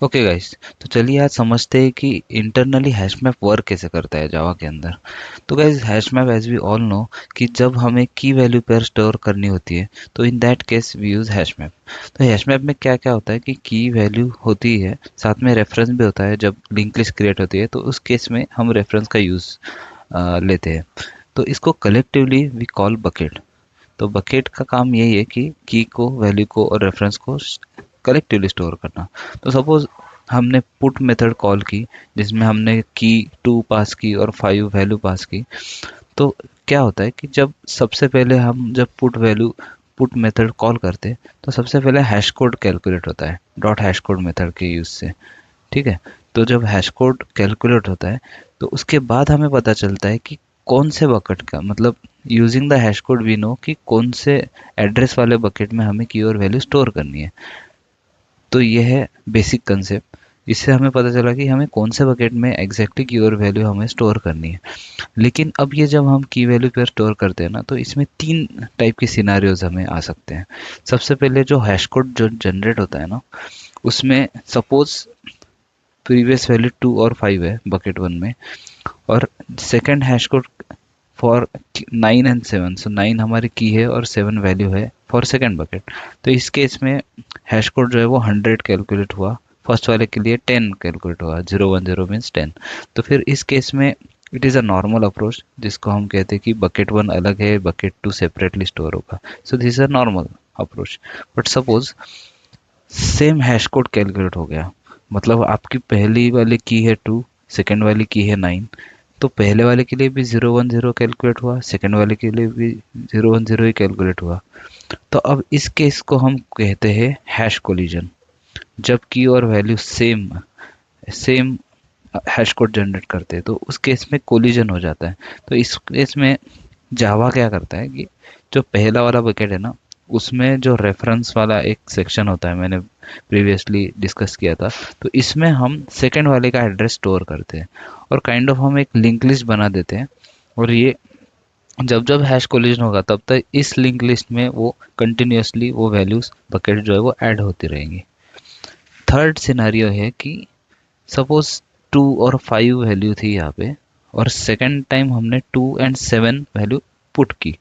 Okay guys, तो चलिए आज समझते हैं कि इंटरनली हैश मैप वर्क कैसे करता है जावा के अंदर। तो guys, hash map as we all know कि जब हमें की वैल्यू पेयर स्टोर करनी होती है तो in that case we use hash map. तो हैश मैप में क्या क्या होता है कि की वैल्यू होती है, साथ में रेफरेंस भी होता है। जब लिंक लिस्ट क्रिएट होती है तो उस केस में हम रेफरेंस का यूज लेते हैं। तो इसको कलेक्टिवली वी कॉल बकेट। तो बकेट का काम यही है कि की को, वैल्यू को और रेफरेंस को कलेक्टिवली स्टोर करना। तो सपोज हमने पुट मेथड कॉल की, जिसमें हमने की 2 पास की और 5 वैल्यू पास की। तो क्या होता है कि जब सबसे पहले हम जब पुट मेथड कॉल करते हैं तो सबसे पहले हैश कोड कैलकुलेट होता है डॉट हैश कोड मेथड के यूज से। ठीक है। तो जब हैश कोड कैलकुलेट होता है तो उसके बाद हमें पता चलता है कि कौन से बकेट का, मतलब using the hash code we know कि कौन से एड्रेस वाले बकेट में हमें की और वैल्यू स्टोर करनी है। तो ये है बेसिक कंसेप्ट। इससे हमें पता चला कि हमें कौन से बकेट में एग्जैक्टली की और वैल्यू हमें स्टोर करनी है। लेकिन अब ये जब हम की वैल्यू पे स्टोर करते हैं ना, तो इसमें 3 टाइप की सिनारियोज हमें आ सकते हैं। सबसे पहले जो हैश कोड जो जनरेट होता है ना, उसमें सपोज प्रीवियस वैल्यू 2 और 5 है बकेट 1 में, और second hash code for 9 and 7। सो 9 हमारी की है और 7 वैल्यू है फॉर सेकंड बकेट। तो इस केस में हैश कोड जो है वो 100 कैलकुलेट हुआ, फर्स्ट वाले के लिए 10 कैलकुलेट हुआ, 010 मीन्स 10। तो फिर इस केस में it is a normal approach, जिसको हम कहते हैं कि बकेट 1 अलग है, बकेट 2 सेपरेटली स्टोर होगा। So this is a normal approach. But suppose same hash code calculate हो गया, मतलब आपकी पहली वाली की है 2, सेकेंड वाली की है 9। तो पहले वाले के लिए भी 010 कैलकुलेट हुआ, सेकेंड वाले के लिए भी 010 ही कैलकुलेट हुआ। तो अब इस केस को हम कहते हैं हैश कोलिजन। जब की और value same same hash code generate करते हैं तो उस केस में कोलिजन हो जाता है। तो इस केस में जावा क्या करता है कि जो पहला वाला बकेट है ना, उसमें जो रेफरेंस वाला एक सेक्शन होता है, मैंने प्रीवियसली डिस्कस किया था। तो इसमें हम सेकंड वाले का एड्रेस स्टोर करते हैं और काइंड ऑफ हम एक लिंक लिस्ट बना देते हैं। और ये जब जब हैश कोलिजन होगा तब तक इस लिंक लिस्ट में वो कंटिन्यूअसली वो वैल्यूज बकेट जो है वो ऐड होती रहेंगी। थर्ड सिनेरियो है कि सपोज 2 और 5 वैल्यू थी यहाँ पे, और सेकंड टाइम हमने 2 एंड 7 वैल्यू पुट की।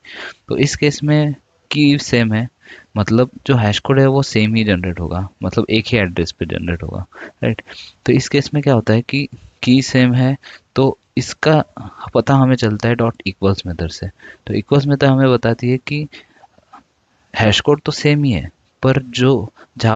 तो इस केस में की सेम है, मतलब जो हैश कोड है वो सेम ही जनरेट होगा, मतलब एक ही एड्रेस पे जनरेट होगा। राइट। तो इस केस में क्या होता है कि की सेम है, तो इसका पता हमें चलता है डॉट इक्वल्स मेथड से। तो इक्वल्स मेथड हमें बताती है कि हैश कोड तो सेम ही है, पर जो जहाँ